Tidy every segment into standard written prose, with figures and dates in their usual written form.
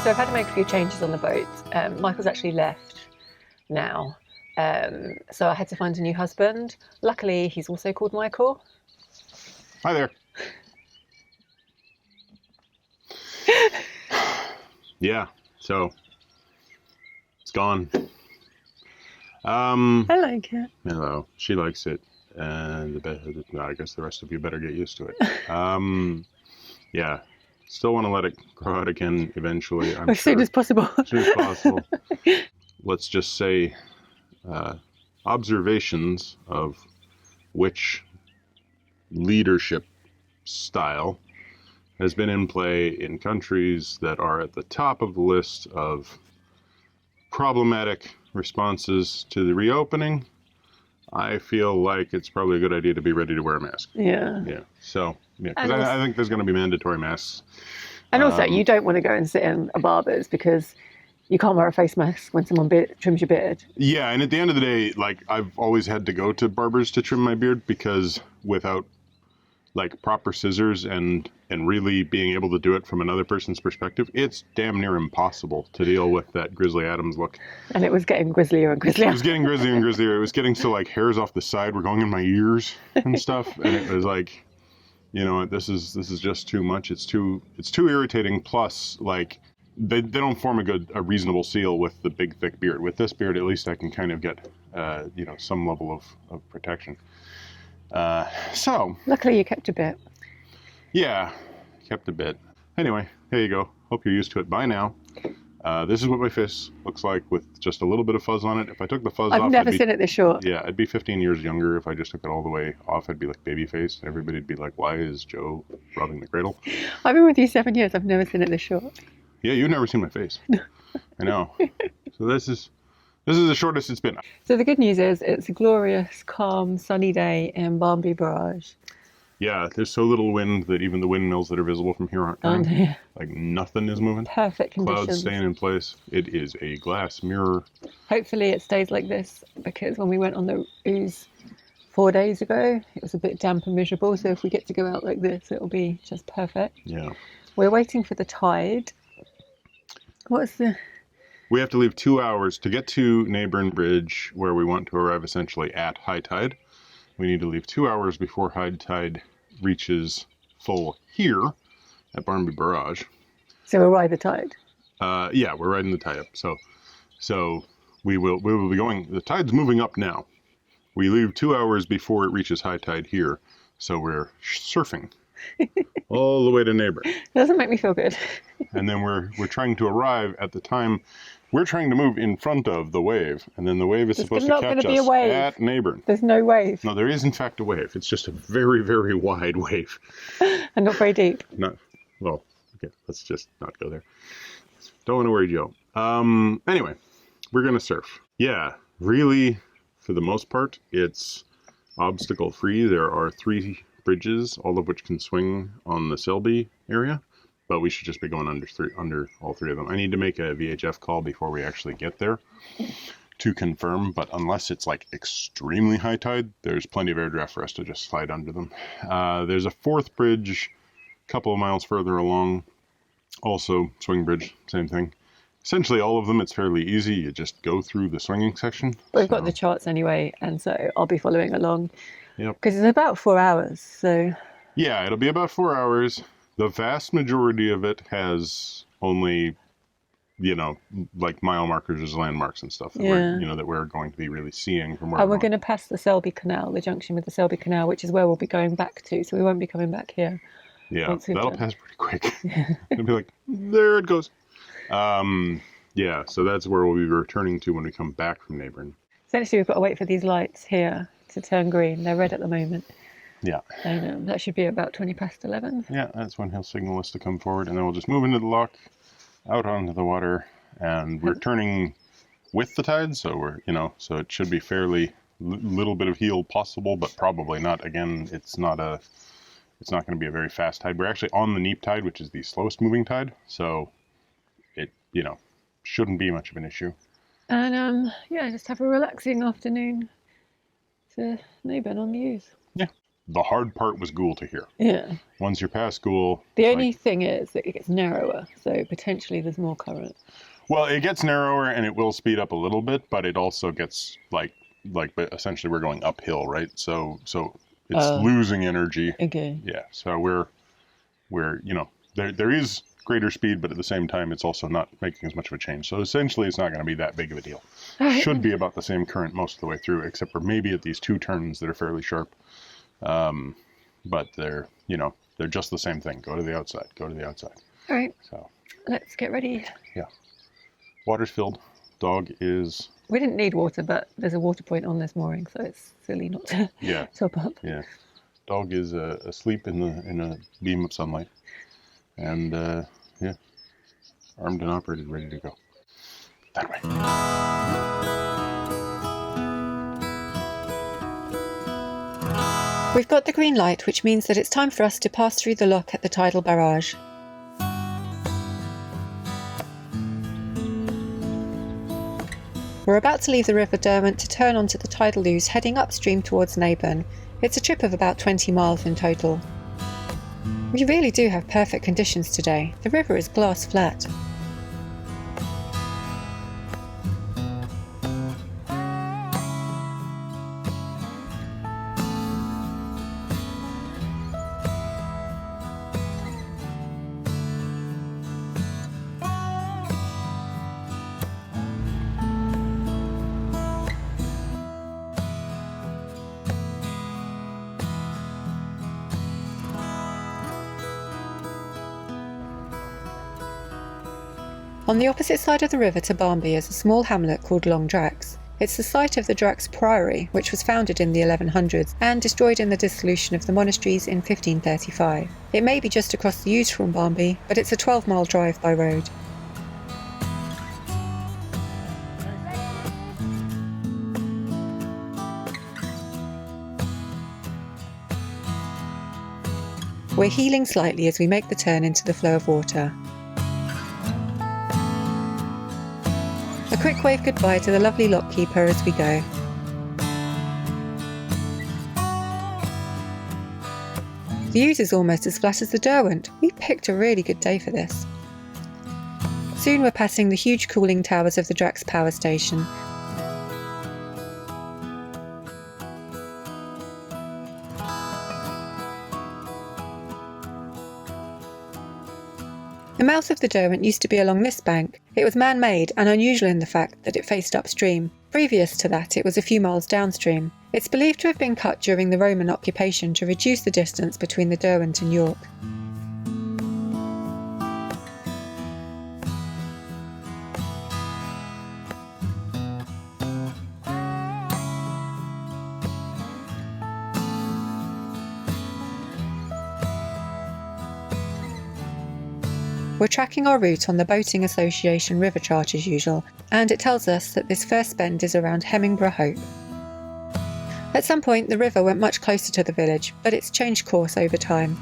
So I've had to make a few changes on the boat. Michael's actually left now, so I had to find a new husband. Luckily, he's also called Michael. Hi there. Yeah, so it's gone. I like it. Hello. She likes it, and I guess the rest of you better get used to it. Yeah, still want to let it grow out again eventually. I'm As sure. soon as possible. As soon as possible. Let's just say observations of which leadership style has been in play in countries that are at the top of the list of problematic responses to the reopening. I feel like it's probably a good idea to be ready to wear a mask. Yeah. Yeah. So, yeah, because I think there's going to be mandatory masks. And also, you don't want to go and sit in a barber's because you can't wear a face mask when someone trims your beard. Yeah, and at the end of the day, like, I've always had to go to barbers to trim my beard because without like proper scissors and really being able to do it from another person's perspective, it's damn near impossible to deal with that Grizzly Adams look. And it was getting grislier and grislier. It was getting grislier and grislier. It was getting so like hairs off the side were going in my ears and stuff, and it was like, you know, this is just too much. It's too irritating. Plus, like, they don't form a reasonable seal with the big thick beard. With this beard, at least I can kind of get you know, some level of protection. So luckily you kept a bit. Yeah, kept a bit. Anyway, there you go. Hope you're used to it by now. This is what my face looks like with just a little bit of fuzz on it. If I took the fuzz off, I've never seen it this short. Yeah, I'd be 15 years younger. If I just took it all the way off, I'd be like babyface. Everybody'd be like, why is Joe robbing the cradle? I've been with you 7 years. I've never seen it this short. Yeah, you've never seen my face. I know. So this is the shortest it's been. So the good news is it's a glorious, calm, sunny day in Barmby Barrage. Yeah, there's so little wind that even the windmills that are visible from here aren't turning. Like nothing is moving. Perfect conditions. Clouds staying in place. It is a glass mirror. Hopefully it stays like this, because when we went on the ooze 4 days ago, it was a bit damp and miserable. So if we get to go out like this, it'll be just perfect. Yeah. We're waiting for the tide. We have to leave 2 hours to get to Naburn Bridge, where we want to arrive essentially at high tide. We need to leave 2 hours before high tide reaches full here at Barmby Barrage. So we'll ride the tide? Yeah, we're riding the tide up. So we will be going. The tide's moving up now. We leave 2 hours before it reaches high tide here, so we're surfing all the way to Naburn. It doesn't make me feel good. And then we're trying to arrive at the time. We're trying to move in front of the wave, and then the wave is supposed to catch us at Naburn. There's no wave. No, there is in fact a wave. It's just a very, very wide wave. And not very deep. Well, okay, let's just not go there. Don't want to worry Joe. Anyway, we're going to surf. Yeah, really, for the most part, it's obstacle free. There are 3 bridges, all of which can swing on the Selby area. But we should just be going under all 3 of them. I need to make a VHF call before we actually get there to confirm. But unless it's like extremely high tide, there's plenty of air draft for us to just slide under them. There's a 4th bridge a couple of miles further along. Also, swing bridge, same thing. Essentially, all of them, it's fairly easy. You just go through the swinging section. We've got the charts anyway, and so I'll be following along. Yep. Because it's about 4 hours, so... Yeah, it'll be about 4 hours. The vast majority of it has only, you know, like mile markers as landmarks and stuff that we're going to be really seeing from where we're going to pass the Selby Canal, the junction with the Selby Canal, which is where we'll be going back to, so we won't be coming back here. Yeah, that'll pass pretty quick. It'll be like, there it goes. Yeah, so that's where we'll be returning to when we come back from Naburn. Essentially, we've got to wait for these lights here to turn green. They're red at the moment. Yeah. And that should be about 11:20. Yeah, that's when he'll signal us to come forward, and then we'll just move into the lock, out onto the water, and we're turning with the tide, so so it should be fairly little bit of heel possible, but probably not. Again, it's not going to be a very fast tide. We're actually on the neap tide, which is the slowest moving tide, so it, shouldn't be much of an issue. And just have a relaxing afternoon to Naburn on the Ouse. Yeah. the hard part was Goole to here. Yeah. Once you're past Goole... The only thing is that it gets narrower, so potentially there's more current. Well, it gets narrower and it will speed up a little bit, but it also gets but essentially we're going uphill, right? So it's losing energy. Okay. Yeah. So we're there is greater speed, but at the same time it's also not making as much of a change. So essentially it's not going to be that big of a deal. Right. Should be about the same current most of the way through, except for maybe at these 2 turns that are fairly sharp. But they're just the same thing. Go to the outside. Go to the outside. All right. So let's get ready. Yeah. Water's filled. Dog is... We didn't need water, but there's a water point on this mooring, so it's silly not to top up. Yeah. Dog is asleep in a beam of sunlight. And, armed and operated, ready to go. That way. We've got the green light, which means that it's time for us to pass through the lock at the Tidal Barrage. We're about to leave the River Derwent to turn onto the tidal ooze heading upstream towards Naburn. It's a trip of about 20 miles in total. We really do have perfect conditions today. The river is glass flat. On the opposite side of the river to Barmby is a small hamlet called Long Drax. It's the site of the Drax Priory, which was founded in the 1100s and destroyed in the dissolution of the monasteries in 1535. It may be just across the Ouse from Barmby, but it's a 12-mile drive by road. We're heeling slightly as we make the turn into the flow of water. A quick wave goodbye to the lovely lockkeeper as we go. The Ouse is almost as flat as the Derwent. We picked a really good day for this. Soon we're passing the huge cooling towers of the Drax power station. The mouth of the Derwent used to be along this bank. It was man-made and unusual in the fact that it faced upstream. Previous to that, it was a few miles downstream. It's believed to have been cut during the Roman occupation to reduce the distance between the Derwent and York. We're tracking our route on the Boating Association river chart as usual, and it tells us that this first bend is around Hemmingborough Hope. At some point the river went much closer to the village, but it's changed course over time.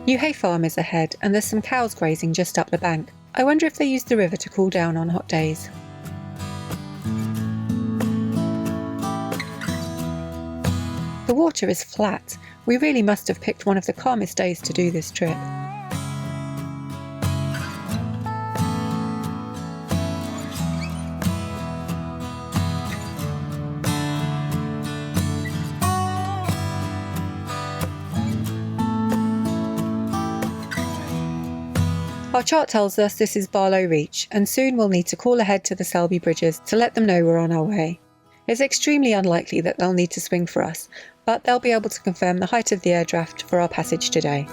New Hay Farm is ahead, and there's some cows grazing just up the bank. I wonder if they use the river to cool down on hot days. The water is flat. We really must have picked one of the calmest days to do this trip. Our chart tells us this is Barlow Reach, and soon we'll need to call ahead to the Selby bridges to let them know we're on our way. It's extremely unlikely that they'll need to swing for us, but they'll be able to confirm the height of the air draft for our passage today.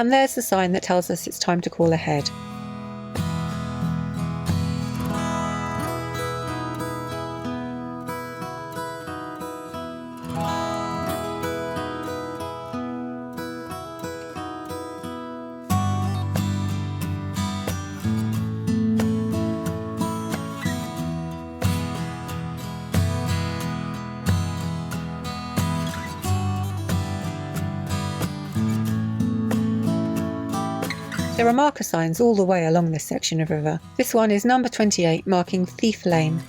And there's the sign that tells us it's time to call ahead. There are marker signs all the way along this section of river. This one is number 28, marking Thief Lane.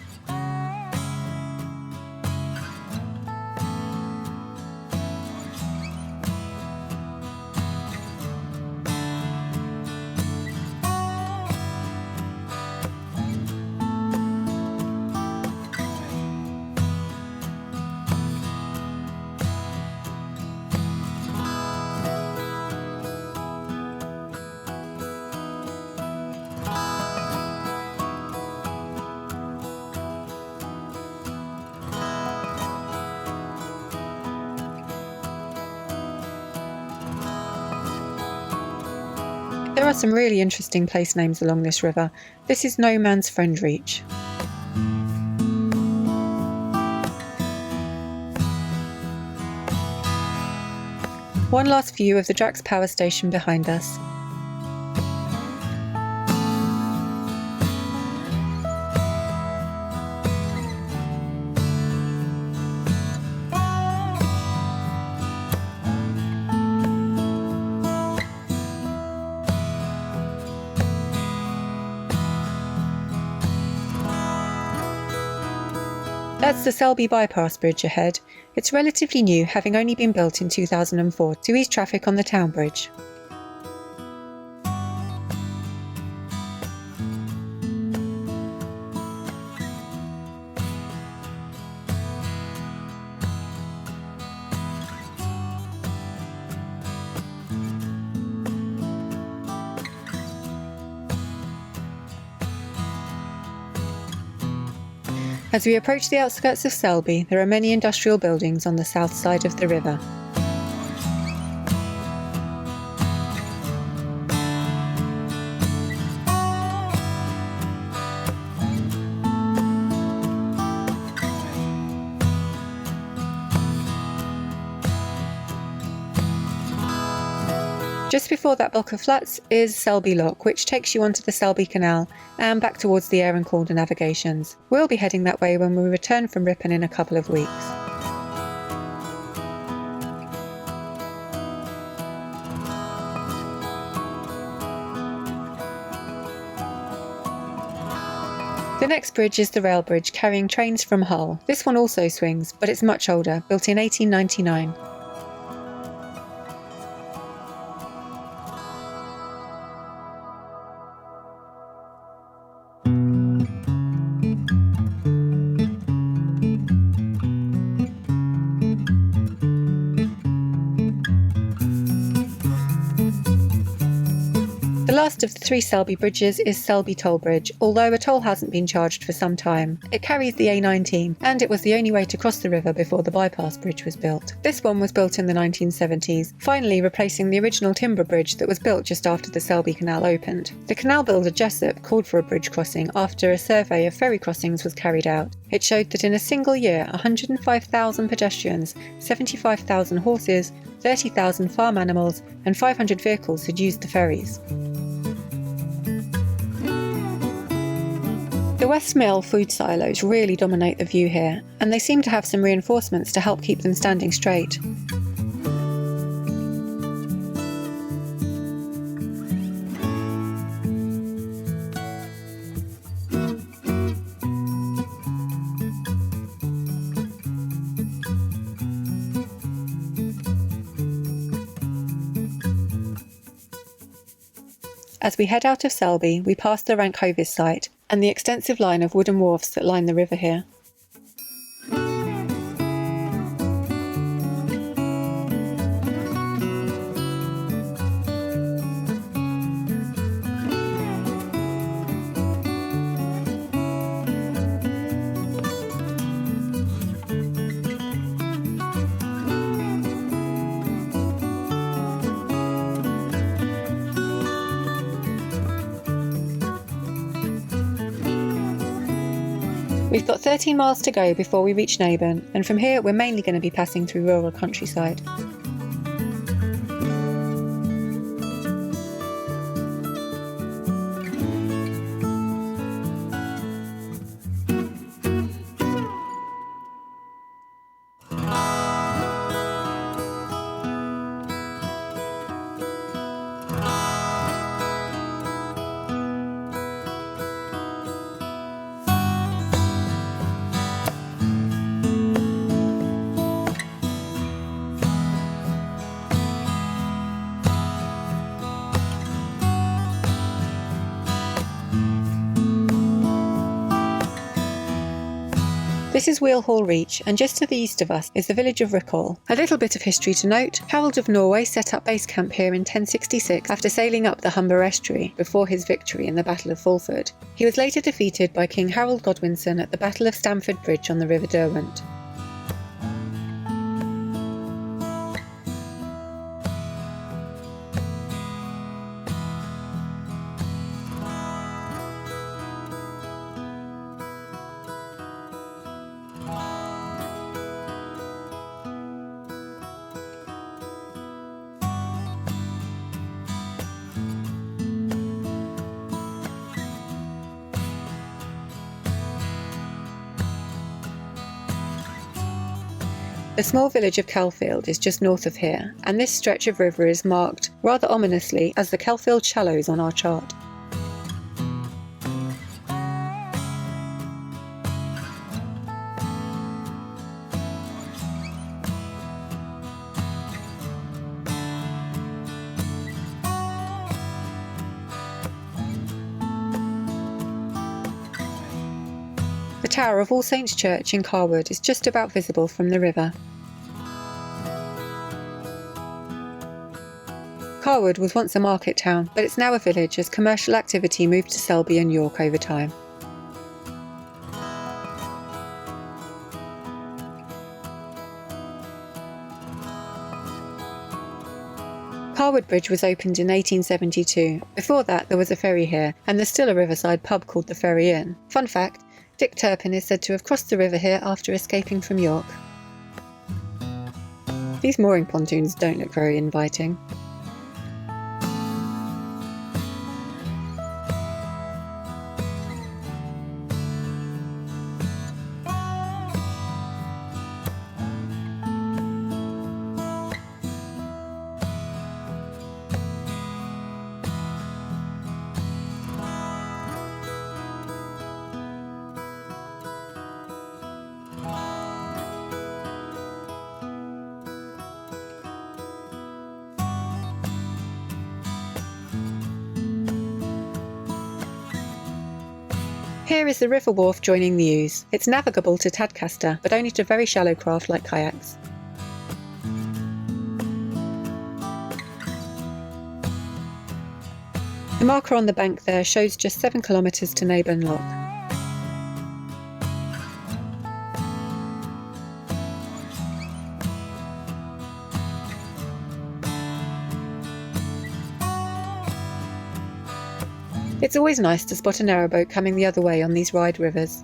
There are some really interesting place names along this river. This is No Man's Friend Reach. One last view of the Drax power station behind us. That's the Selby Bypass Bridge ahead. It's relatively new, having only been built in 2004 to ease traffic on the town bridge. As we approach the outskirts of Selby, there are many industrial buildings on the south side of the river. Just before that block of flats is Selby Lock, which takes you onto the Selby Canal and back towards the Ayr and Calder navigations. We'll be heading that way when we return from Ripon in a couple of weeks. The next bridge is the rail bridge carrying trains from Hull. This one also swings, but it's much older, built in 1899. The last of the three Selby bridges is Selby Toll Bridge, although a toll hasn't been charged for some time. It carries the A19, and it was the only way to cross the river before the bypass bridge was built. This one was built in the 1970s, finally replacing the original timber bridge that was built just after the Selby Canal opened. The canal builder Jessup called for a bridge crossing after a survey of ferry crossings was carried out. It showed that in a single year, 105,000 pedestrians, 75,000 horses, 30,000 farm animals, and 500 vehicles had used the ferries. The West Mill food silos really dominate the view here, and they seem to have some reinforcements to help keep them standing straight. As we head out of Selby, we pass the Rankhovis site and the extensive line of wooden wharfs that line the river here. We've got 13 miles to go before we reach Naburn, and from here we're mainly going to be passing through rural countryside. This is Wheelhall Reach, and just to the east of us is the village of Rickhall. A little bit of history to note: Harold of Norway set up base camp here in 1066 after sailing up the Humber estuary before his victory in the Battle of Fulford. He was later defeated by King Harold Godwinson at the Battle of Stamford Bridge on the River Derwent. The small village of Kelfield is just north of here, and this stretch of river is marked, rather ominously, as the Kelfield Shallows on our chart. The tower of All Saints Church in Carwood is just about visible from the river. Carwood was once a market town, but it's now a village as commercial activity moved to Selby and York over time. Carwood Bridge was opened in 1872. Before that there was a ferry here, and there's still a riverside pub called the Ferry Inn. Fun fact: Dick Turpin is said to have crossed the river here after escaping from York. These mooring pontoons don't look very inviting. Here is the river wharf joining the Ouse. It's navigable to Tadcaster, but only to very shallow craft like kayaks. The marker on the bank there shows just 7 kilometres to Naburn Lock. It's always nice to spot a narrowboat coming the other way on these wide rivers.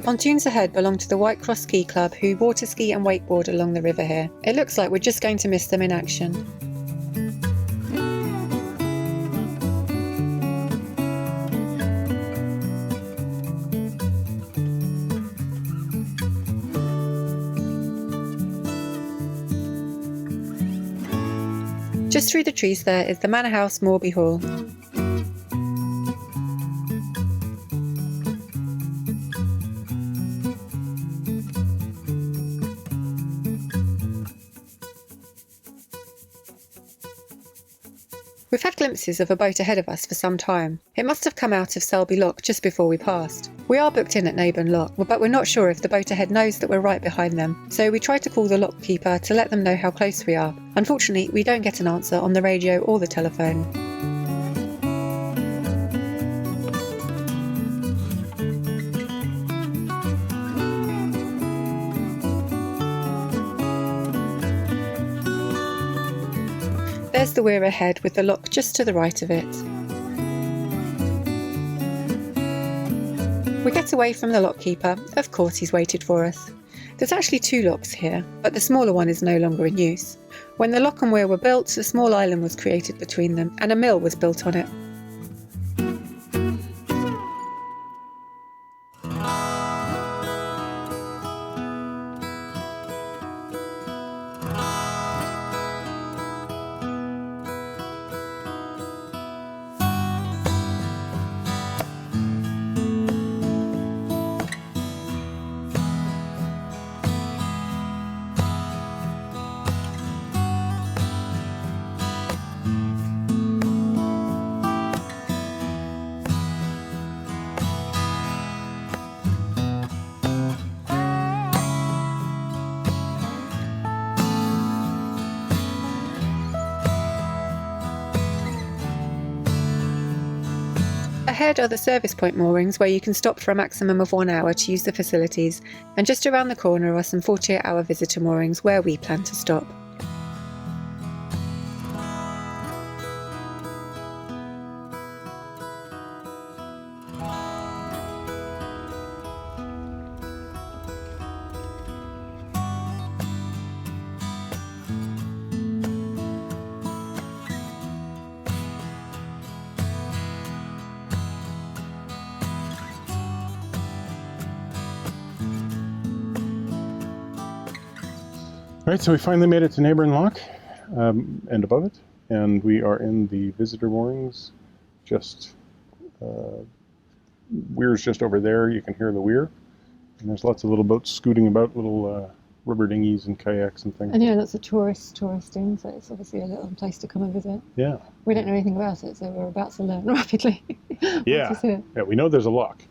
Pontoons ahead belong to the White Cross Ski Club, who water ski and wakeboard along the river here. It looks like we're just going to miss them in action. Just through the trees there is the Manor House, Moorby Hall. We've had glimpses of a boat ahead of us for some time. It must have come out of Selby Lock just before we passed. We are booked in at Naburn Lock, but we're not sure if the boat ahead knows that we're right behind them, so we try to call the lock keeper to let them know how close we are. Unfortunately, we don't get an answer on the radio or the telephone. There's the weir ahead with the lock just to the right of it. We get away from the lock keeper. Of course he's waited for us. There's actually 2 locks here, but the smaller one is no longer in use. When the lock and weir were built, a small island was created between them and a mill was built on it. Ahead are the service point moorings, where you can stop for a maximum of 1 hour to use the facilities, and just around the corner are some 48-hour visitor moorings where we plan to stop. Alright, so we finally made it to Naburn Lock, and above it, and we are in the visitor moorings. Just, weir's just over there, you can hear the weir, and there's lots of little boats scooting about, little rubber dinghies and kayaks and things. And yeah, lots of touristing, so it's obviously a little place to come and visit. Yeah. We don't know anything about it, so we're about to learn rapidly. Yeah, we know there's a lock.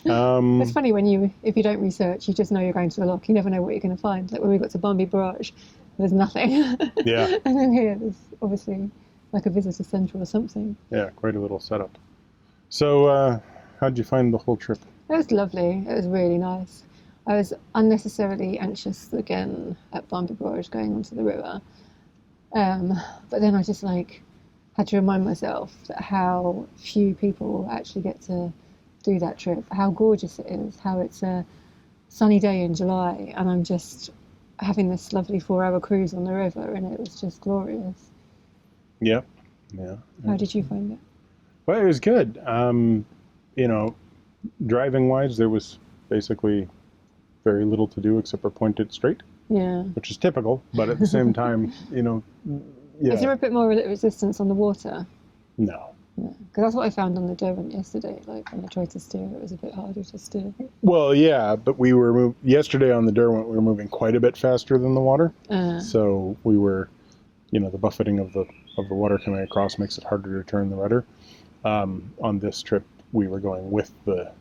It's funny if you don't research, you just know you're going to the lock. You never know what you're going to find. Like when we got to Barmby Barrage, there's nothing. Yeah. And then here, there's obviously like a visitor centre or something. Yeah, quite a little setup. So, how'd you find the whole trip? It was lovely. It was really nice. I was unnecessarily anxious again at Barmby Barrage going onto the river. But then I just had to remind myself that how few people actually get to do that trip, how gorgeous it is, how it's a sunny day in July, and I'm just having this lovely 4-hour cruise on the river, and it was just glorious. Yep. Yeah. How did you find it? Well, it was good. Driving wise, there was basically very little to do except for point it straight. Yeah. Which is typical, but at the same time, yeah. Is there a bit more resistance on the water? No. Because that's what I found on the Derwent yesterday. When I tried to steer, it was a bit harder to steer. Well, yeah, but we were yesterday on the Derwent. We were moving quite a bit faster than the water, so we were, the buffeting of the water coming across makes it harder to turn the rudder. On this trip, we were going with the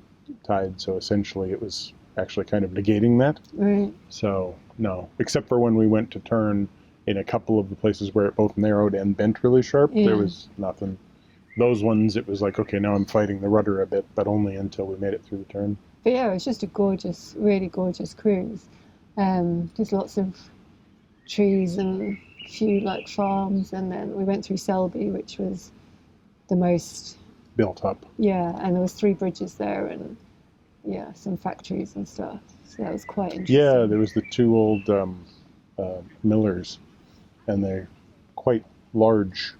tide, so essentially it was actually kind of negating that. Right. So no, except for when we went to turn in a couple of the places where it both narrowed and bent really sharp, there was nothing. Those ones, it was like, okay, now I'm fighting the rudder a bit, but only until we made it through the turn. But yeah, it was just a gorgeous, really gorgeous cruise. There's lots of trees and a few farms, and then we went through Selby, which was the most built up. Yeah, and there was 3 bridges there, and some factories and stuff. So that was quite interesting. Yeah, there was the two old millers, and they're quite large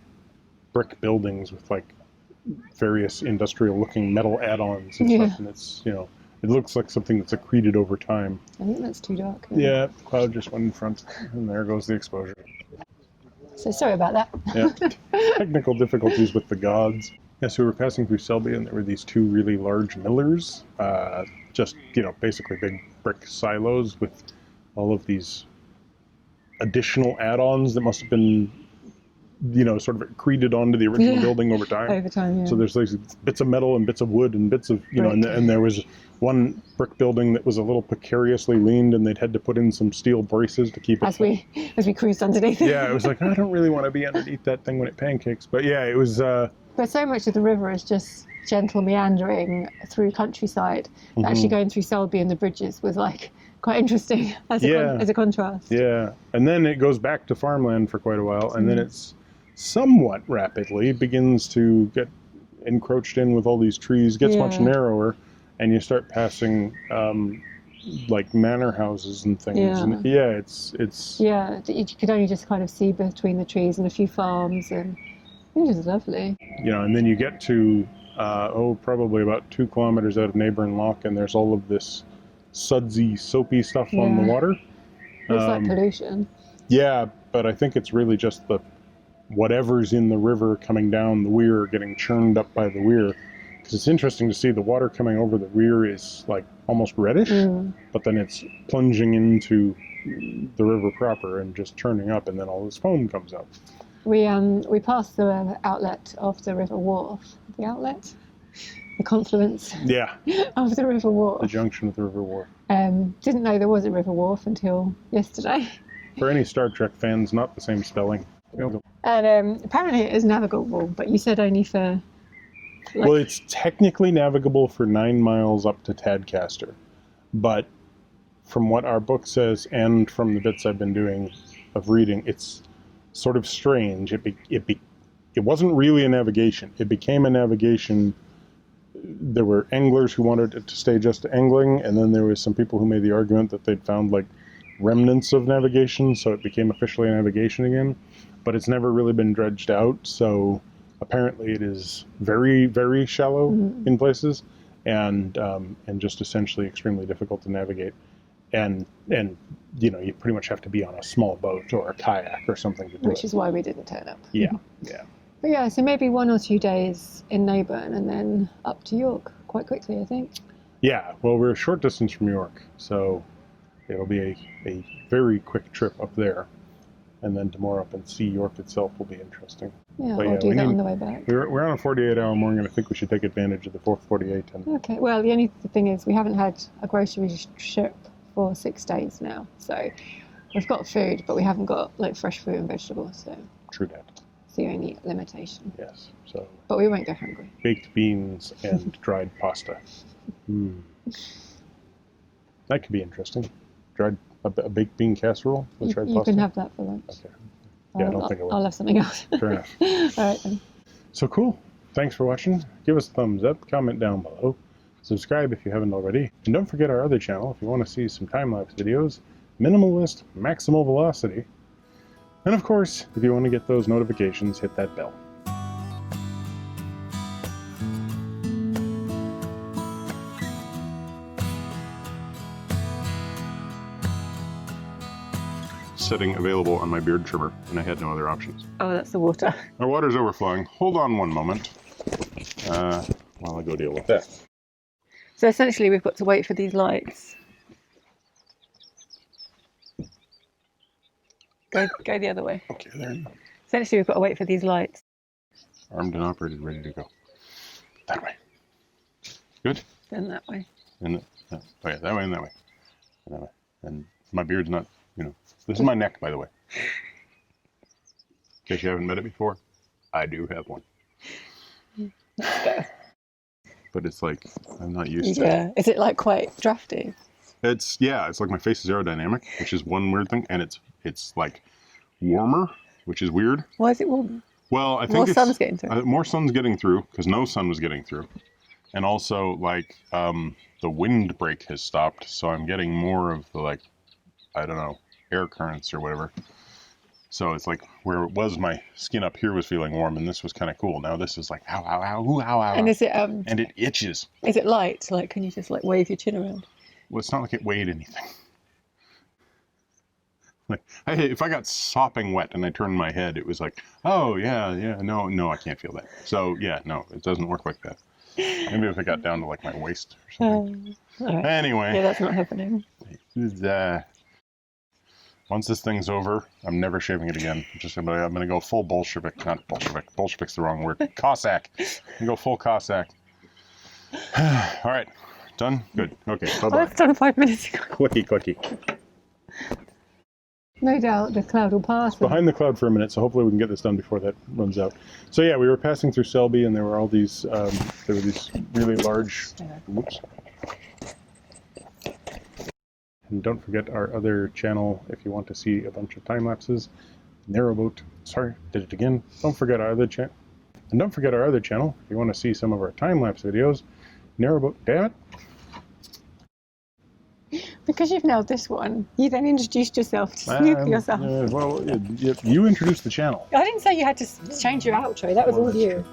brick buildings with like various industrial-looking metal add-ons and stuff. And it's, you know, it looks like something that's accreted over time. I think that's too dark. Yeah, the cloud just went in front, and there goes the exposure. So sorry about that. Yeah, technical difficulties with the gods. Yeah, so we were passing through Selby, and there were these two really large millers, just, you know, basically big brick silos with all of these additional add-ons that must have been, you know, sort of accreted onto the original building over time. Over time, yeah. So there's like bits of metal and bits of wood and bits of, you know, and there was one brick building that was a little precariously leaned, and they'd had to put in some steel braces to keep it. As we cruised underneath it. Yeah, it was like, I don't really want to be underneath that thing when it pancakes. But yeah, it was... But so much of the river is just gentle meandering through countryside. Actually going through Selby and the bridges was like quite interesting as a contrast. Yeah, and then it goes back to farmland for quite a while, and then it's somewhat rapidly begins to get encroached in with all these trees, gets much narrower, and you start passing like manor houses and things. Yeah. And it's you could only just kind of see between the trees and a few farms, and it was lovely. You know, and then you get to probably about 2 kilometers out of Naburn Lock, and there's all of this sudsy, soapy stuff on the water. It's like pollution. Yeah, but I think it's really just the whatever's in the river coming down the weir getting churned up by the weir. Because it's interesting to see the water coming over the weir is like almost reddish, but then it's plunging into the river proper and just churning up, and then all this foam comes out. We passed the outlet of the River Wharf. The outlet? The confluence of the River Wharf. The junction of the River Wharf. Didn't know there was a River Wharf until yesterday. For any Star Trek fans, not the same spelling. And apparently it is navigable, but you said only for... Well, it's technically navigable for 9 miles up to Tadcaster. But from what our book says, and from the bits I've been doing of reading, it's sort of strange. It wasn't really a navigation. It became a navigation. There were anglers who wanted it to stay just angling, and then there was some people who made the argument that they'd found like remnants of navigation, so it became officially a navigation again. But it's never really been dredged out, so apparently it is very, very shallow in places, and just essentially extremely difficult to navigate. And you know, you pretty much have to be on a small boat or a kayak or something to do it. Which is why we didn't turn up. Yeah. But yeah, so maybe 1 or 2 days in Naburn and then up to York quite quickly, I think. Yeah, well, we're a short distance from York, so it'll be a very quick trip up there. And then tomorrow up and see York itself will be interesting. Yeah, we'll do that on the way back. We're on a 48-hour morning, and I think we should take advantage of the 4th 48. Okay, well, the only thing is we haven't had a grocery trip for 6 days now. So we've got food, but we haven't got like fresh fruit and vegetables. So true that. It's the only limitation. Yes. So. But we won't go hungry. Baked beans and dried pasta. That could be interesting. A baked bean casserole with dried pasta. You can have that for lunch. Okay. Yeah, I don't think I will. I'll have something else. Fair enough. All right then. So cool. Thanks for watching. Give us a thumbs up, comment down below, subscribe if you haven't already, and don't forget our other channel if you want to see some time-lapse videos, minimalist, maximal velocity, and of course, if you want to get those notifications, hit that bell. Setting available on my beard trimmer, and I had no other options. Oh, that's the water. Our water's overflowing. Hold on one moment while I go deal with that. So essentially we've got to wait for these lights. Go the other way. Okay, there you go. Essentially we've got to wait for these lights. Armed and operated, ready to go. That way. Good? Then that way. And oh yeah, that way and that way. And that way. And my beard's not, you know, this is my neck, by the way. In case you haven't met it before, I do have one. But it's like, I'm not used to it. Yeah, is it like quite drafty? It's like my face is aerodynamic, which is one weird thing, and it's like warmer, which is weird. Why is it warmer? Well, I think more sun's getting through. More sun's getting through, because no sun was getting through. And also, like, the windbreak has stopped, so I'm getting more of the, like, I don't know, air currents or whatever. So it's like where it was, my skin up here was feeling warm, and this was kind of cool. Now this is like, ow, ow, ow, ooh, ow, ow, And ow. is it And it itches. Is it light? Like, can you just like wave your chin around? Well, it's not like it weighed anything. Like, if I got sopping wet and I turned my head, it was like, oh yeah, no, I can't feel that. So yeah, no, it doesn't work like that. Maybe if it got down to like my waist or something. All right. Anyway. Yeah, that's not happening. Once this thing's over, I'm never shaving it again. I'm gonna go full Bolshevik. Not Bolshevik. Bolshevik's the wrong word. Cossack. I'm gonna go full Cossack. All right. Done? Good. Okay. Bye-bye. Oh, that's done 5 minutes ago. Clicky. No doubt the cloud will pass. Behind the cloud for a minute, so hopefully we can get this done before that runs out. So yeah, we were passing through Selby, and there were all these, these really large. Whoops. And don't forget our other channel if you want to see a bunch of time lapses. Narrowboat. Sorry, did it again. Don't forget our other channel. And don't forget our other channel if you want to see some of our time lapse videos. Narrowboat. Damn it. Because you've nailed this one, you then introduced yourself to snoop yourself. Well, you introduced the channel. I didn't say you had to change your outro. That was all you.